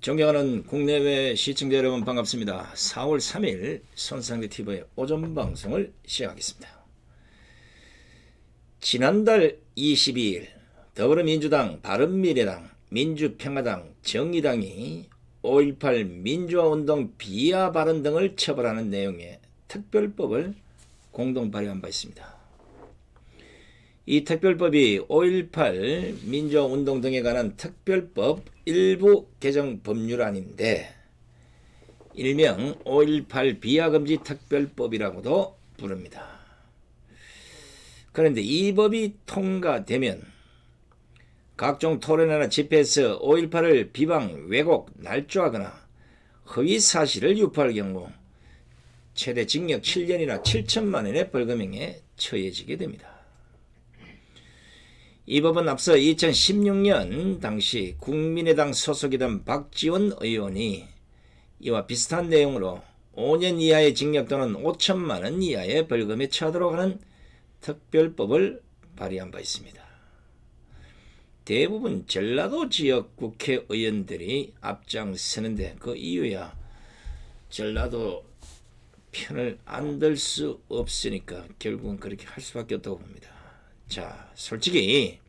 존경하는 국내외 시청자 여러분 반갑습니다. 4월 3일 손상대TV의 오전 방송을 시작하겠습니다. 지난달 22일 더불어민주당, 바른미래당, 민주평화당, 정의당이 5.18 민주화운동 비하 발언 등을 처벌하는 내용의 특별법을 공동 발의한 바 있습니다. 이 특별법이 5.18 민주화운동 등에 관한 특별법 일부 개정 법률안인데 일명 5.18 비하금지 특별법이라고도 부릅니다. 그런데 이 법이 통과되면 각종 토론회나 집회에서 5.18을 비방, 왜곡, 날조하거나 허위 사실을 유포할 경우 최대 징역 7년이나 7천만 원의 벌금형에 처해지게 됩니다. 이 법은 앞서 2016년 당시 국민의당 소속이던 박지원 의원이 이와 비슷한 내용으로 5년 이하의 징역 또는 5천만 원 이하의 벌금에 처하도록 하는 특별법을 발의한 바 있습니다. 대부분 전라도 지역 국회의원들이 앞장서는데 그 이유야 전라도 편을 안 들 수 없으니까 결국은 그렇게 할 수밖에 없다고 봅니다. 자, 솔직히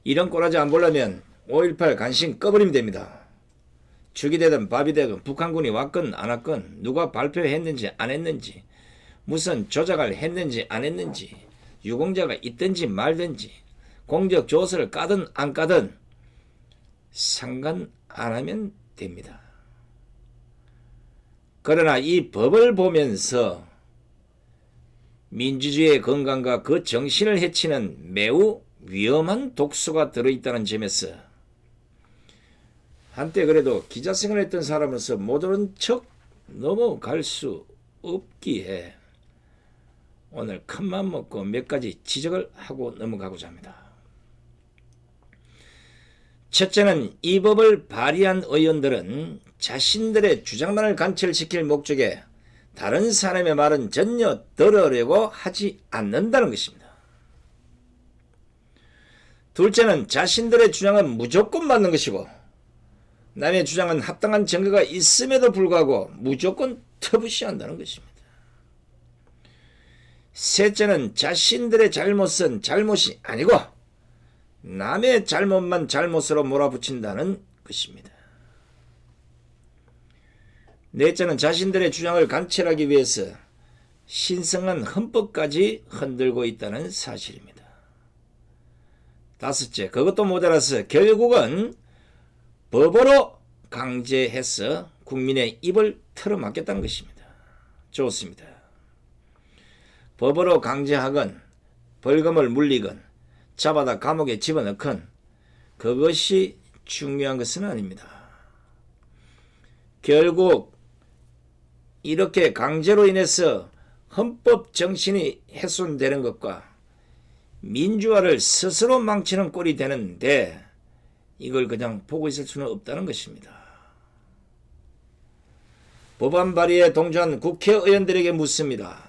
이런 꼬라지 안 보려면 5.18 간신 꺼버리면 됩니다. 죽이 되든 밥이 되든 북한군이 왔건 안 왔건 누가 발표했는지 안 했는지 무슨 조작을 했는지 안 했는지 유공자가 있든지 말든지 공적 조서를 까든 안 까든 상관 안 하면 됩니다. 그러나 이 법을 보면서 민주주의의 건강과 그 정신을 해치는 매우 위험한 독소가 들어있다는 점에서 한때 그래도 기자 생활을 했던 사람으로서 모르는 척 넘어갈 수 없기에 오늘 큰맘 먹고 몇 가지 지적을 하고 넘어가고자 합니다. 첫째는 이 법을 발의한 의원들은 자신들의 주장만을 관철시킬 목적에 다른 사람의 말은 전혀 들으려고 하지 않는다는 것입니다. 둘째는 자신들의 주장은 무조건 맞는 것이고 남의 주장은 합당한 증거가 있음에도 불구하고 무조건 터부시한다는 것입니다. 셋째는 자신들의 잘못은 잘못이 아니고 남의 잘못만 잘못으로 몰아붙인다는 것입니다. 넷째는 자신들의 주장을 관철하기 위해서 신성한 헌법까지 흔들고 있다는 사실입니다. 다섯째, 그것도 모자라서 결국은 법으로 강제해서 국민의 입을 틀어막겠다는 것입니다. 좋습니다. 법으로 강제하건 벌금을 물리건 잡아다 감옥에 집어넣건 그것이 중요한 것은 아닙니다. 결국 이렇게 강제로 인해서 헌법 정신이 훼손되는 것과 민주화를 스스로 망치는 꼴이 되는데 이걸 그냥 보고 있을 수는 없다는 것입니다. 법안 발의에 동조한 국회의원들에게 묻습니다.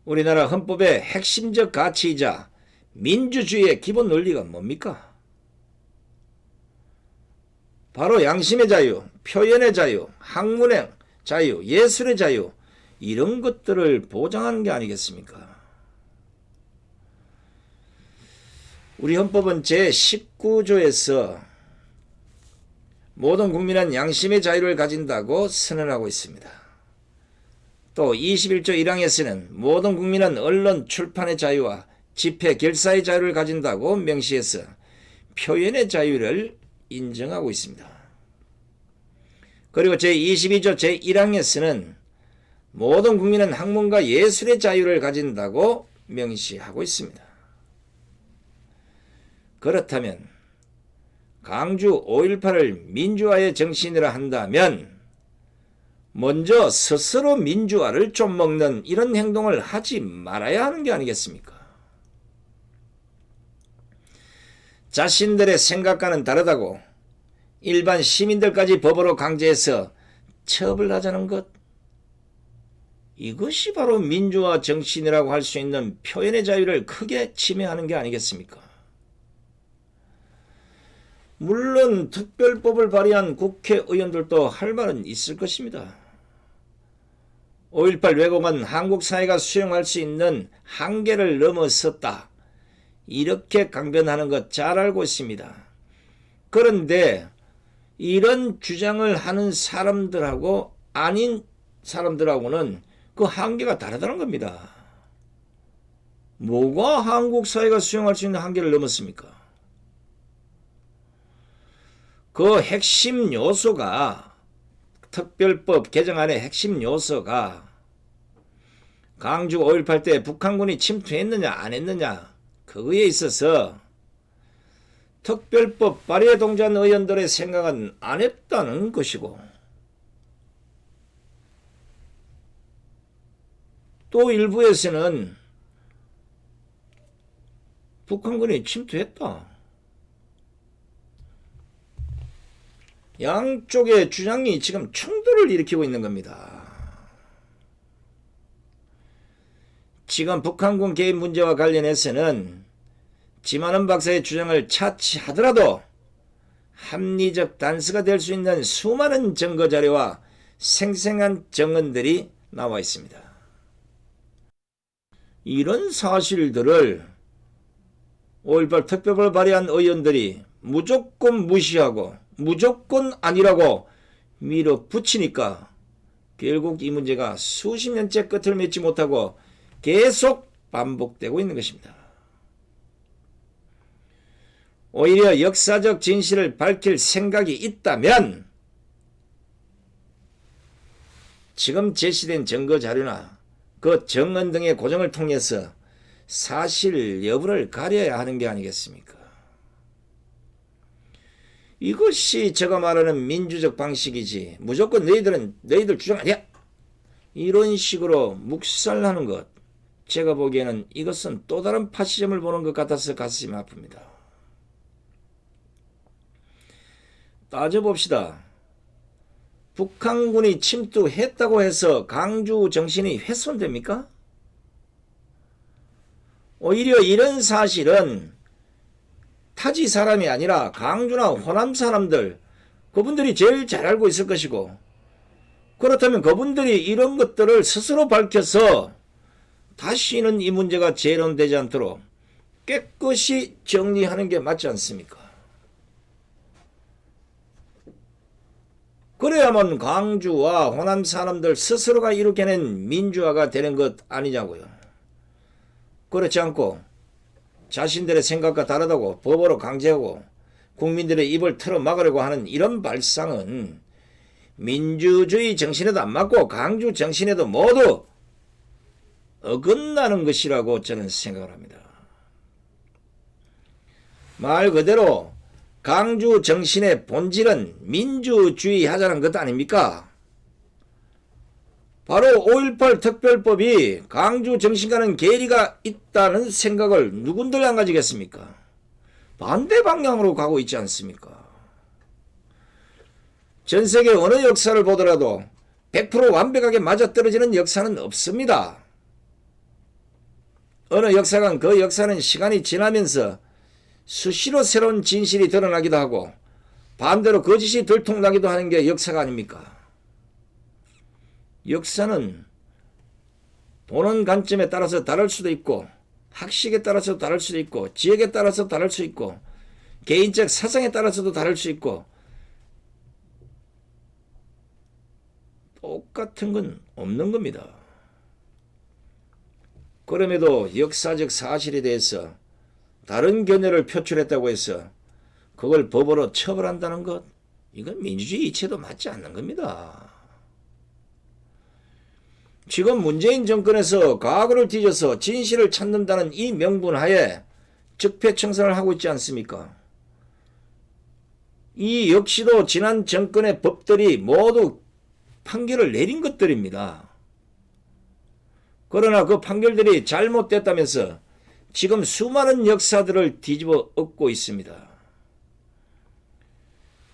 우리나라 헌법의 핵심적 가치이자 민주주의의 기본 논리가 뭡니까? 바로 양심의 자유, 표현의 자유, 학문의 자유, 예술의 자유 이런 것들을 보장하는 게 아니겠습니까? 우리 헌법은 제19조에서 모든 국민은 양심의 자유를 가진다고 선언하고 있습니다. 또 21조 1항에서는 모든 국민은 언론, 출판의 자유와 집회, 결사의 자유를 가진다고 명시해서 표현의 자유를 인정하고 있습니다. 그리고 제22조 제1항에서는 모든 국민은 학문과 예술의 자유를 가진다고 명시하고 있습니다. 그렇다면 강주 5.18을 민주화의 정신이라 한다면 먼저 스스로 민주화를 좀 먹는 이런 행동을 하지 말아야 하는 게 아니겠습니까? 자신들의 생각과는 다르다고 일반 시민들까지 법으로 강제해서 처벌하자는 것, 이것이 바로 민주화 정신이라고 할 수 있는 표현의 자유를 크게 침해하는 게 아니겠습니까? 물론 특별법을 발의한 국회의원들도 할 말은 있을 것입니다. 5.18 왜곡은 한국 사회가 수용할 수 있는 한계를 넘어섰다. 이렇게 강변하는 것 잘 알고 있습니다. 그런데 이런 주장을 하는 사람들하고 아닌 사람들하고는 그 한계가 다르다는 겁니다. 뭐가 한국 사회가 수용할 수 있는 한계를 넘었습니까? 그 핵심 요소가, 특별법 개정안의 핵심 요소가 광주 5.18 때 북한군이 침투했느냐 안 했느냐, 그거에 있어서 특별법 발의에 동조한 의원들의 생각은 안 했다는 것이고, 또 일부에서는 북한군이 침투했다. 양쪽의 주장이 지금 충돌을 일으키고 있는 겁니다. 지금 북한군 개입 문제와 관련해서는 지만원 박사의 주장을 차치하더라도 합리적 단서가 될 수 있는 수많은 증거 자료와 생생한 증언들이 나와 있습니다. 이런 사실들을 5.18 특별법을 발의한 의원들이 무조건 무시하고 무조건 아니라고 밀어붙이니까 결국 이 문제가 수십 년째 끝을 맺지 못하고 계속 반복되고 있는 것입니다. 오히려 역사적 진실을 밝힐 생각이 있다면 지금 제시된 증거 자료나 그 증언 등의 고증을 통해서 사실 여부를 가려야 하는 게 아니겠습니까? 이것이 제가 말하는 민주적 방식이지, 무조건 너희들 주장 아니야, 이런 식으로 묵살하는 것, 제가 보기에는 이것은 또 다른 파시즘을 보는 것 같아서 가슴이 아픕니다. 따져봅시다. 북한군이 침투했다고 해서 광주 정신이 훼손됩니까? 오히려 이런 사실은 타지 사람이 아니라 광주나 호남 사람들, 그분들이 제일 잘 알고 있을 것이고, 그렇다면 그분들이 이런 것들을 스스로 밝혀서 다시는 이 문제가 재론되지 않도록 깨끗이 정리하는 게 맞지 않습니까? 그래야만 광주와 호남 사람들 스스로가 이룩해낸 민주화가 되는 것 아니냐고요. 그렇지 않고 자신들의 생각과 다르다고 법으로 강제하고 국민들의 입을 틀어 막으려고 하는 이런 발상은 민주주의 정신에도 안 맞고 광주 정신에도 모두 어긋나는 것이라고 저는 생각을 합니다. 말 그대로 광주 정신의 본질은 민주주의 하자는 것 아닙니까? 바로 5.18 특별법이 광주 정신과는 괴리가 있다는 생각을 누군들 안 가지겠습니까? 반대 방향으로 가고 있지 않습니까? 전 세계 어느 역사를 보더라도 100% 완벽하게 맞아떨어지는 역사는 없습니다. 어느 역사관 그 역사는 시간이 지나면서 수시로 새로운 진실이 드러나기도 하고 반대로 거짓이 들통나기도 하는 게 역사가 아닙니까? 역사는 보는 관점에 따라서 다를 수도 있고 학식에 따라서 다를 수도 있고 지역에 따라서 다를 수 있고 개인적 사상에 따라서도 다를 수 있고 똑같은 건 없는 겁니다. 그럼에도 역사적 사실에 대해서 다른 견해를 표출했다고 해서 그걸 법으로 처벌한다는 것, 이건 민주주의 이치에도 맞지 않는 겁니다. 지금 문재인 정권에서 과거를 뒤져서 진실을 찾는다는 이 명분 하에 적폐청산을 하고 있지 않습니까? 이 역시도 지난 정권의 법들이 모두 판결을 내린 것들입니다. 그러나 그 판결들이 잘못됐다면서 지금 수많은 역사들을 뒤집어 엎고 있습니다.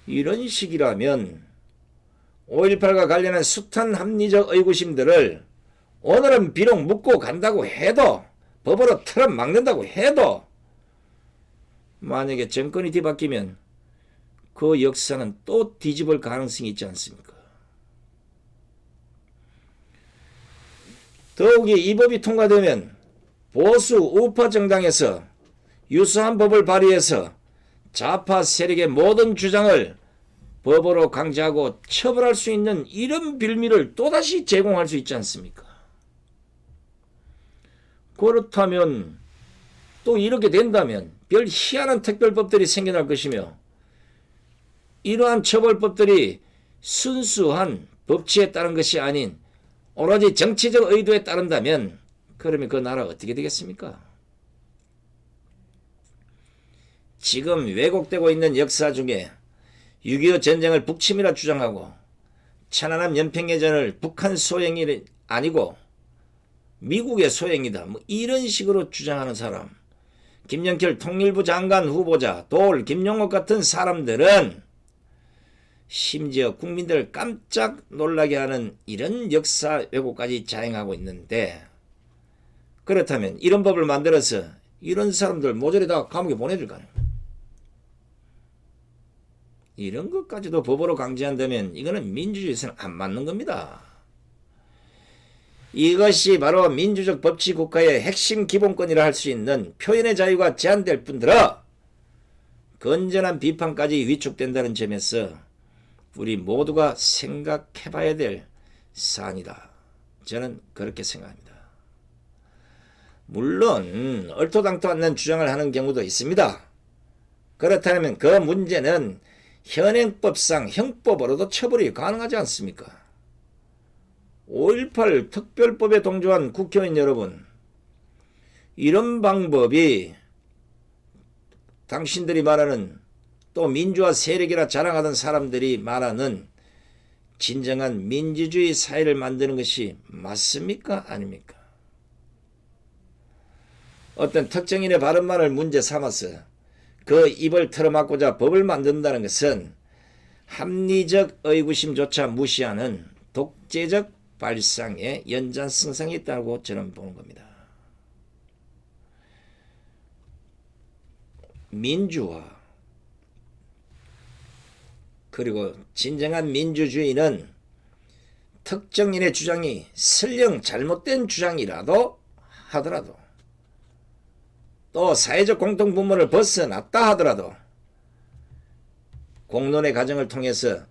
이런 식이라면 5.18과 관련한 숱한 합리적 의구심들을 오늘은 비록 묻고 간다고 해도 법으로 틀어막는다고 해도 만약에 정권이 뒤바뀌면 그 역사는 또 뒤집을 가능성이 있지 않습니까? 더욱이 이 법이 통과되면 보수 우파 정당에서 유사한 법을 발의해서 좌파 세력의 모든 주장을 법으로 강제하고 처벌할 수 있는 이런 빌미를 또다시 제공할 수 있지 않습니까? 그렇다면 또 이렇게 된다면 별 희한한 특별법들이 생겨날 것이며 이러한 처벌법들이 순수한 법치에 따른 것이 아닌 오로지 정치적 의도에 따른다면 그러면 그 나라 어떻게 되겠습니까? 지금 왜곡되고 있는 역사 중에 6.25 전쟁을 북침이라 주장하고 천안함 연평해전을 북한 소행이 아니고 미국의 소행이다. 뭐 이런 식으로 주장하는 사람, 김영철 통일부 장관 후보자, 돌, 김용옥 같은 사람들은 심지어 국민들을 깜짝 놀라게 하는 이런 역사 왜곡까지 자행하고 있는데 그렇다면 이런 법을 만들어서 이런 사람들 모조리 다 감옥에 보내줄까요? 이런 것까지도 법으로 강제한다면 이거는 민주주의에서는 안 맞는 겁니다. 이것이 바로 민주적 법치 국가의 핵심 기본권이라 할 수 있는 표현의 자유가 제한될 뿐더러 건전한 비판까지 위축된다는 점에서 우리 모두가 생각해봐야 될 사안이다. 저는 그렇게 생각합니다. 물론 얼토당토 않는 주장을 하는 경우도 있습니다. 그렇다면 그 문제는 현행법상 형법으로도 처벌이 가능하지 않습니까? 5.18 특별법에 동조한 국회의원 여러분, 이런 방법이 당신들이 말하는 또 민주화 세력이라 자랑하던 사람들이 말하는 진정한 민주주의 사회를 만드는 것이 맞습니까? 아닙니까? 어떤 특정인의 발언만을 문제 삼아서 그 입을 틀어막고자 법을 만든다는 것은 합리적 의구심조차 무시하는 독재적 발상의 연장성상이 있다고 저는 보는 겁니다. 민주화 그리고 진정한 민주주의는 특정인의 주장이 설령 잘못된 주장이라도 하더라도 또 사회적 공통분모를 벗어났다 하더라도 공론의 과정을 통해서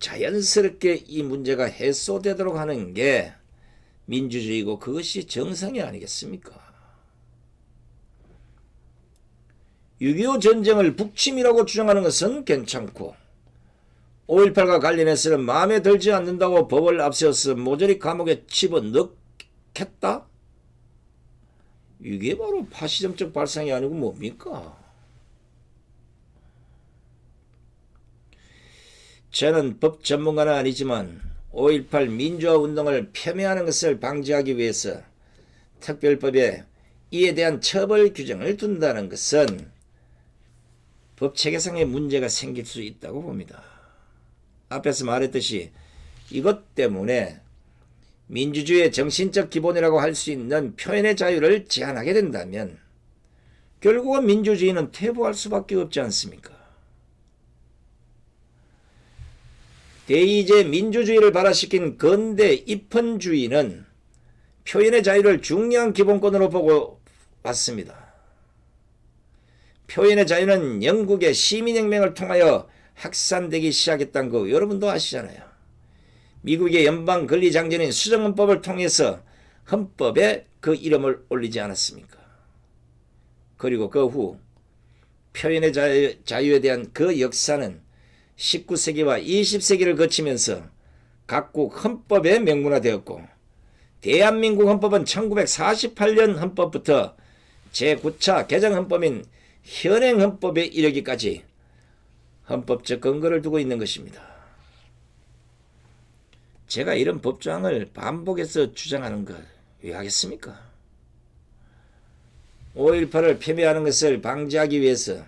자연스럽게 이 문제가 해소되도록 하는 게 민주주의고 그것이 정상이 아니겠습니까? 6.25 전쟁을 북침이라고 주장하는 것은 괜찮고 5.18과 관련해서는 마음에 들지 않는다고 법을 앞세워서 모조리 감옥에 집어넣겠다? 이게 바로 파시즘적 발상이 아니고 뭡니까? 저는 법 전문가는 아니지만 5.18 민주화 운동을 폄훼하는 것을 방지하기 위해서 특별법에 이에 대한 처벌 규정을 둔다는 것은 법 체계상의 문제가 생길 수 있다고 봅니다. 앞에서 말했듯이 이것 때문에 민주주의의 정신적 기본이라고 할 수 있는 표현의 자유를 제한하게 된다면 결국은 민주주의는 퇴보할 수밖에 없지 않습니까? 대의제 민주주의를 발화시킨 근대 입헌주의는 표현의 자유를 중요한 기본권으로 보고 왔습니다. 표현의 자유는 영국의 시민혁명을 통하여 확산되기 시작했다는 거 여러분도 아시잖아요. 미국의 연방권리장전인 수정헌법을 통해서 헌법에 그 이름을 올리지 않았습니까? 그리고 그 후 표현의 자유에 대한 그 역사는 19세기와 20세기를 거치면서 각국 헌법에 명문화되었고 대한민국 헌법은 1948년 헌법부터 제9차 개정헌법인 현행헌법에 이르기까지 헌법적 근거를 두고 있는 것입니다. 제가 이런 법조항을 반복해서 주장하는 걸 왜 하겠습니까? 5.18을 폄훼하는 것을 방지하기 위해서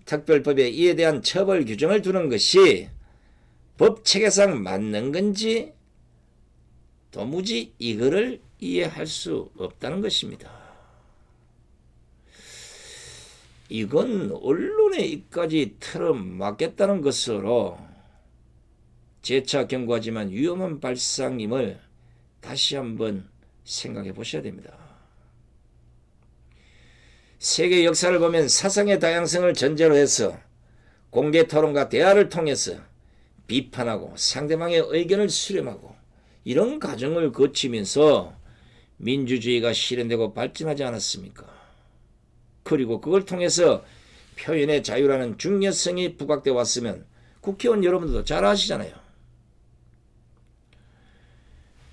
특별법에 이에 대한 처벌 규정을 두는 것이 법 체계상 맞는 건지 도무지 이거를 이해할 수 없다는 것입니다. 이건 언론에 이까지 틀어막겠다는 것으로 재차 경고하지만 위험한 발상임을 다시 한번 생각해 보셔야 됩니다. 세계 역사를 보면 사상의 다양성을 전제로 해서 공개 토론과 대화를 통해서 비판하고 상대방의 의견을 수렴하고 이런 과정을 거치면서 민주주의가 실현되고 발전하지 않았습니까? 그리고 그걸 통해서 표현의 자유라는 중요성이 부각되어 왔으면 국회의원 여러분들도 잘 아시잖아요.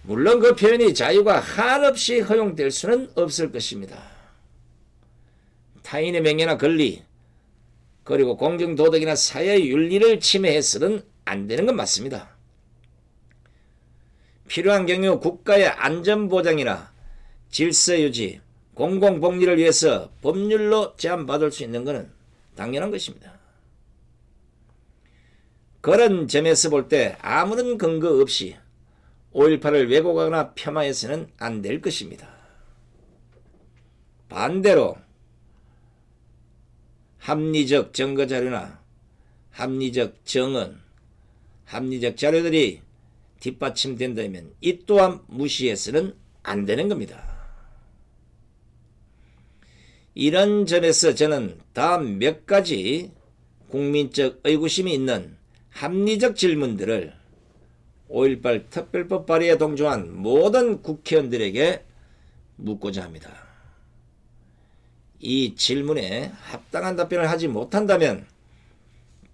물론 그 표현이 자유가 한없이 허용될 수는 없을 것입니다. 타인의 명예나 권리 그리고 공정도덕이나 사회윤리를 침해해서는 안 되는 건 맞습니다. 필요한 경우 국가의 안전보장이나 질서유지, 공공복리를 위해서 법률로 제한받을 수 있는 것은 당연한 것입니다. 그런 점에서 볼 때 아무런 근거 없이 5.18을 왜곡하거나 폄하해서는 안 될 것입니다. 반대로 합리적 증거자료나 합리적 정언, 합리적 자료들이 뒷받침된다면 이 또한 무시해서는 안 되는 겁니다. 이런 점에서 저는 다음 몇 가지 국민적 의구심이 있는 합리적 질문들을 5.18 특별법 발의에 동조한 모든 국회의원들에게 묻고자 합니다. 이 질문에 합당한 답변을 하지 못한다면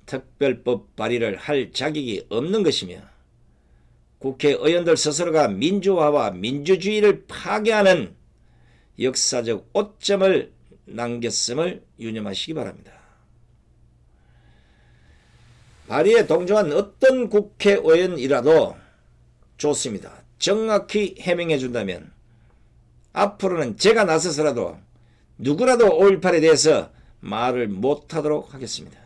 특별법 발의를 할 자격이 없는 것이며 국회의원들 스스로가 민주화와 민주주의를 파괴하는 역사적 오점을 남겼음을 유념하시기 바랍니다. 발의에 동조한 어떤 국회의원이라도 좋습니다. 정확히 해명해 준다면 앞으로는 제가 나서서라도 누구라도 5.18에 대해서 말을 못하도록 하겠습니다.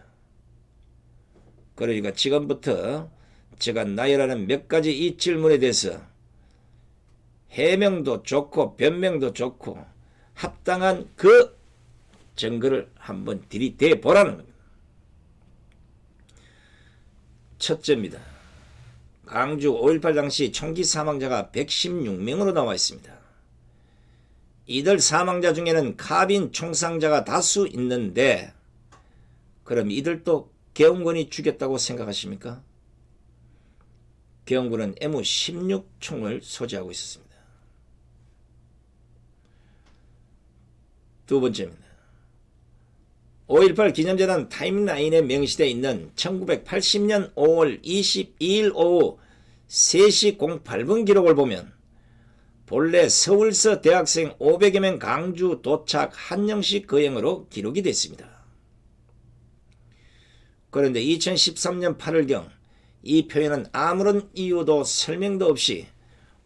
그러니까 지금부터 제가 나열하는 몇 가지 이 질문에 대해서 해명도 좋고 변명도 좋고 합당한 그 증거를 한번 들이대 보라는 겁니다. 첫째입니다. 광주 5.18 당시 총기 사망자가 116명으로 나와 있습니다. 이들 사망자 중에는 카빈 총상자가 다수 있는데 그럼 이들도 계엄군이 죽였다고 생각하십니까? 계엄군은 M16총을 소지하고 있었습니다. 두 번째입니다. 5.18 기념재단 타임라인에 명시되어 있는 1980년 5월 22일 오후 3시 08분 기록을 보면 본래 서울서 대학생 500여 명 광주 도착 한영식 거행으로 기록이 됐습니다. 그런데 2013년 8월경 이 표현은 아무런 이유도 설명도 없이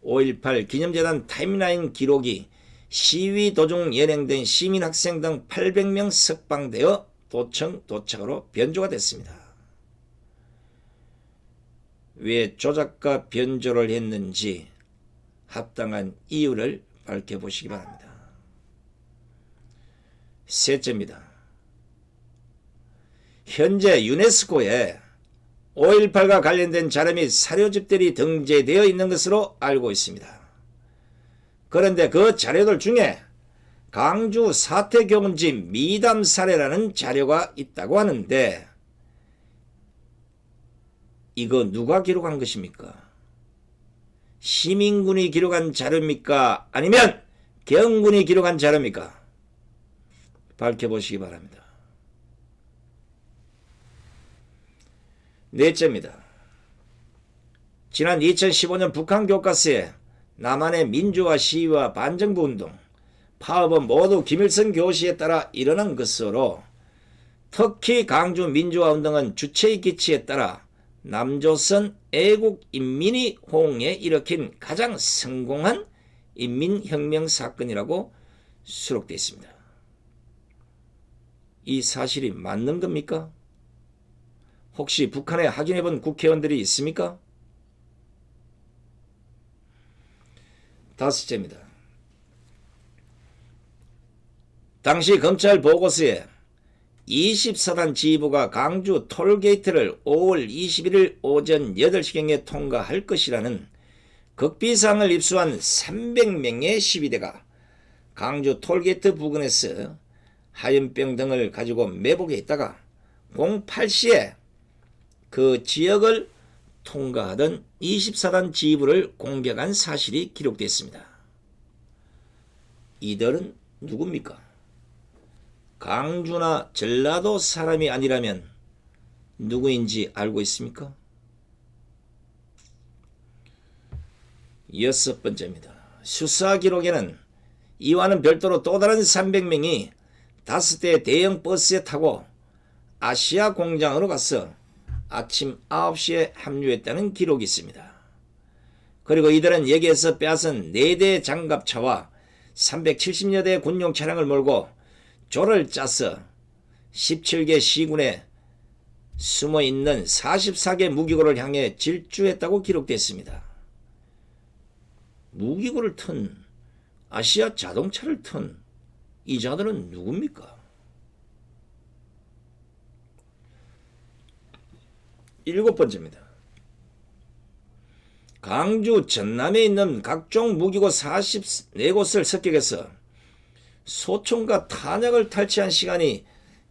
5.18 기념재단 타임라인 기록이 시위 도중 연행된 시민학생 등 800명 석방되어 도청 도착으로 변조가 됐습니다. 왜 조작과 변조를 했는지 합당한 이유를 밝혀보시기 바랍니다. 셋째입니다. 현재 유네스코에 5.18과 관련된 자료 및 사료집들이 등재되어 있는 것으로 알고 있습니다. 그런데 그 자료들 중에 광주 사퇴교문지 미담 사례라는 자료가 있다고 하는데 이거 누가 기록한 것입니까? 시민군이 기록한 자료입니까? 아니면 계엄군이 기록한 자료입니까? 밝혀보시기 바랍니다. 넷째입니다. 지난 2015년 북한 교과서에 남한의 민주화 시위와 반정부 운동, 파업은 모두 김일성 교시에 따라 일어난 것으로 특히 광주 민주화 운동은 주체의 기치에 따라 남조선 애국인민이 호응에 일으킨 가장 성공한 인민혁명 사건이라고 수록되어 있습니다. 이 사실이 맞는 겁니까? 혹시 북한에 확인해본 국회의원들이 있습니까? 다섯째입니다. 당시 검찰 보고서에 24단 지휘부가 강주 톨게이트를 5월 21일 오전 8시경에 통과할 것이라는 극비상을 입수한 300명의 시위대가 강주 톨게이트 부근에서 하얀병 등을 가지고 매복해 있다가 08시에 그 지역을 통과하던 24단 지휘부를 공격한 사실이 기록됐습니다. 이들은 누굽니까? 강주나 전라도 사람이 아니라면 누구인지 알고 있습니까? 6번째입니다. 수사 기록에는 이와는 별도로 또 다른 300명이 5대의 대형 버스에 타고 아시아 공장으로 가서 아침 9시에 합류했다는 기록이 있습니다. 그리고 이들은 여기에서 빼앗은 4대 장갑차와 370여 대 군용 차량을 몰고 조를 짜서 17개 시군에 숨어있는 44개 무기고를 향해 질주했다고 기록됐습니다. 무기고를 튼 아시아 자동차를 튼 이 자들은 누굽니까? 7번째입니다. 강주 전남에 있는 각종 무기고 44곳을 습격해서 소총과 탄약을 탈취한 시간이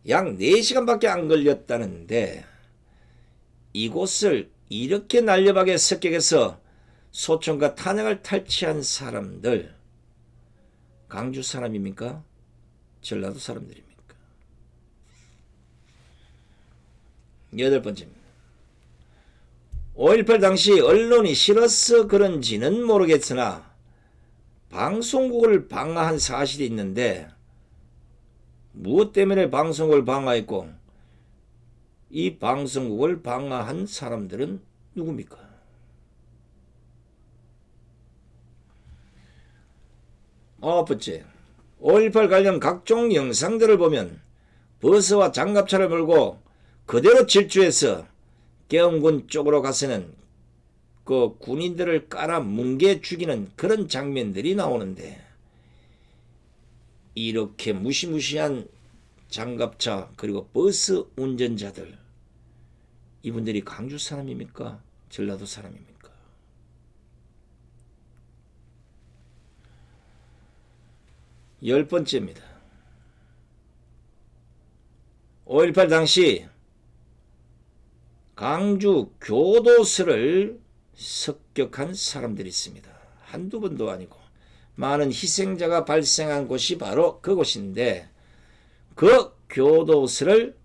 약 4시간밖에 안 걸렸다는데 이곳을 이렇게 날렵하게 습격해서 소총과 탄약을 탈취한 사람들 강주 사람입니까? 전라도 사람들입니까? 8번째입니다. 5.18 당시 언론이 싫어서 그런지는 모르겠으나 방송국을 방어한 사실이 있는데 무엇 때문에 방송국을 방어했고 이 방송국을 방어한 사람들은 누굽니까? 9번째, 5.18 관련 각종 영상들을 보면 버스와 장갑차를 몰고 그대로 질주해서 계엄군 쪽으로 가서는 그 군인들을 깔아 뭉개 죽이는 그런 장면들이 나오는데 이렇게 무시무시한 장갑차 그리고 버스 운전자들 이분들이 강주 사람입니까? 전라도 사람입니까? 10번째입니다. 5.18 당시 강주 교도소를 습격한 사람들이 있습니다. 한두 번도 아니고 많은 희생자가 발생한 곳이 바로 그곳인데 그 교도소를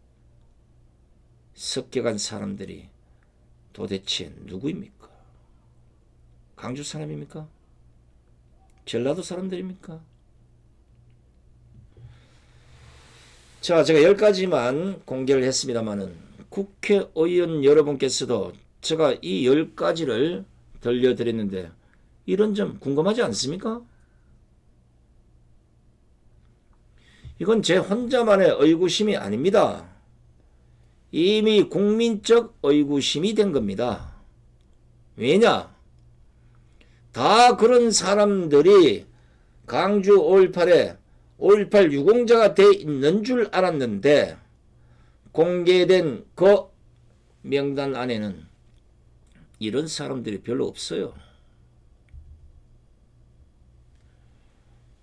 습격한 사람들이 도대체 누구입니까? 강주 사람입니까? 전라도 사람들입니까? 자, 제가 10가지만 공개를 했습니다만은 국회의원 여러분께서도 제가 이 10가지를 들려드렸는데 이런 점 궁금하지 않습니까? 이건 제 혼자만의 의구심이 아닙니다. 이미 국민적 의구심이 된 겁니다. 왜냐? 다 그런 사람들이 강주 5.18에 5.18 유공자가 돼 있는 줄 알았는데 공개된 그 명단 안에는 이런 사람들이 별로 없어요.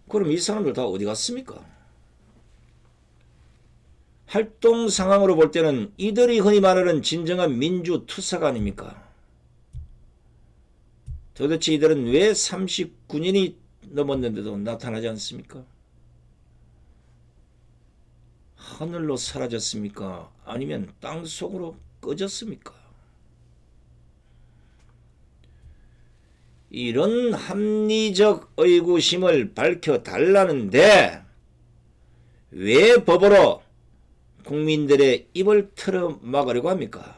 그럼 이 사람들 다 어디 갔습니까? 활동 상황으로 볼 때는 이들이 흔히 말하는 진정한 민주투사가 아닙니까? 도대체 이들은 왜 39년이 넘었는데도 나타나지 않습니까? 하늘로 사라졌습니까? 아니면 땅속으로 꺼졌습니까? 이런 합리적 의구심을 밝혀달라는데 왜 법으로 국민들의 입을 틀어 막으려고 합니까?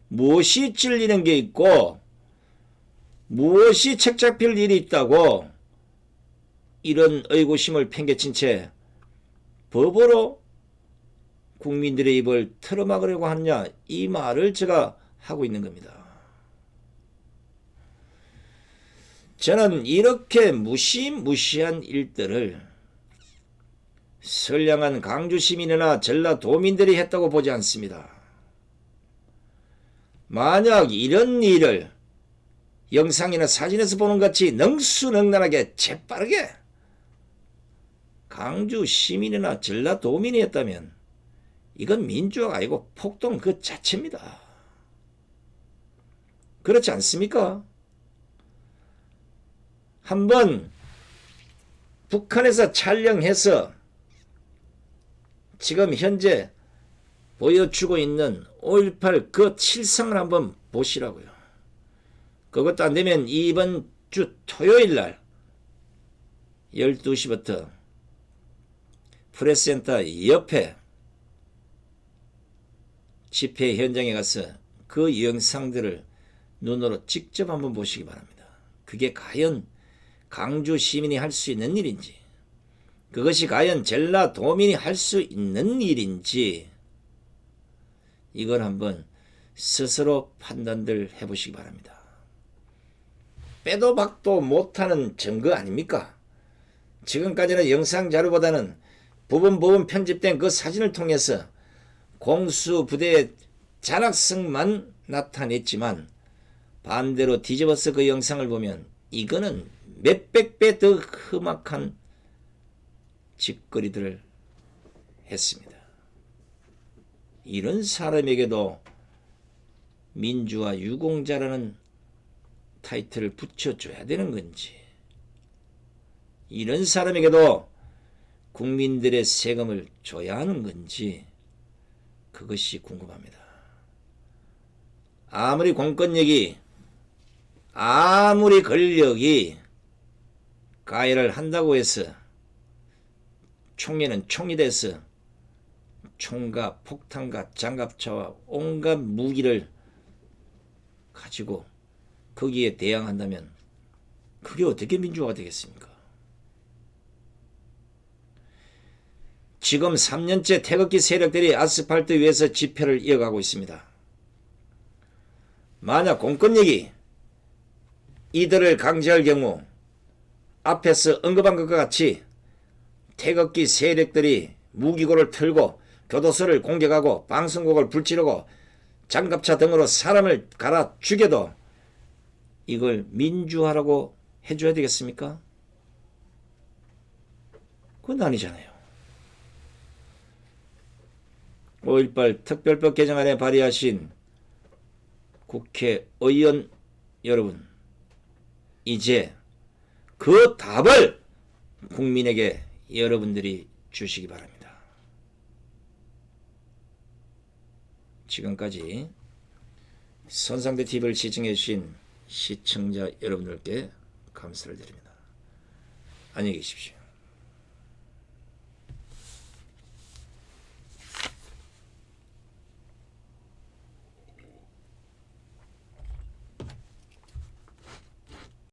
무엇이 찔리는 게 있고 무엇이 책 잡힐 일이 있다고 이런 의구심을 팽개친 채 법으로 국민들의 입을 틀어막으려고 하느냐 이 말을 제가 하고 있는 겁니다. 저는 이렇게 무시무시한 일들을 선량한 강주 시민이나 전라도민들이 했다고 보지 않습니다. 만약 이런 일을 영상이나 사진에서 보는 것 같이 능수능란하게 재빠르게 강주 시민이나 전라도민이 했다면 이건 민주화가 아니고 폭동 그 자체입니다. 그렇지 않습니까? 한번 북한에서 촬영해서 지금 현재 보여주고 있는 5.18 그 실상을 한번 보시라고요. 그것도 안 되면 이번 주 토요일 날 12시부터 프레스센터 옆에 집회 현장에 가서 그 영상들을 눈으로 직접 한번 보시기 바랍니다. 그게 과연 강주 시민이 할 수 있는 일인지, 그것이 과연 전라도민이 할 수 있는 일인지, 이걸 한번 스스로 판단들 해보시기 바랍니다. 빼도 박도 못하는 증거 아닙니까? 지금까지는 영상 자료보다는 부분 편집된 그 사진을 통해서 공수부대의 잔악성만 나타냈지만 반대로 뒤집어서 그 영상을 보면 이거는 몇백 배 더 험악한 짓거리들을 했습니다. 이런 사람에게도 민주화 유공자라는 타이틀을 붙여줘야 되는 건지, 이런 사람에게도 국민들의 세금을 줘야 하는 건지, 그것이 궁금합니다. 아무리 공권력이, 아무리 권력이 가해를 한다고 해서 총리는 총이 돼서 총과 폭탄과 장갑차와 온갖 무기를 가지고 거기에 대항한다면 그게 어떻게 민주화가 되겠습니까? 지금 3년째 태극기 세력들이 아스팔트 위에서 집회를 이어가고 있습니다. 만약 공권력이 이들을 강제할 경우 앞에서 언급한 것과 같이 태극기 세력들이 무기고를 틀고 교도소를 공격하고 방송국을 불지르고 장갑차 등으로 사람을 갈아 죽여도 이걸 민주화라고 해줘야 되겠습니까? 그건 아니잖아요. 5.18 특별법 개정안에 발의하신 국회의원 여러분, 이제 그 답을 국민에게 여러분들이 주시기 바랍니다. 지금까지 선상대 TV를 시청해 주신 시청자 여러분들께 감사를 드립니다. 안녕히 계십시오.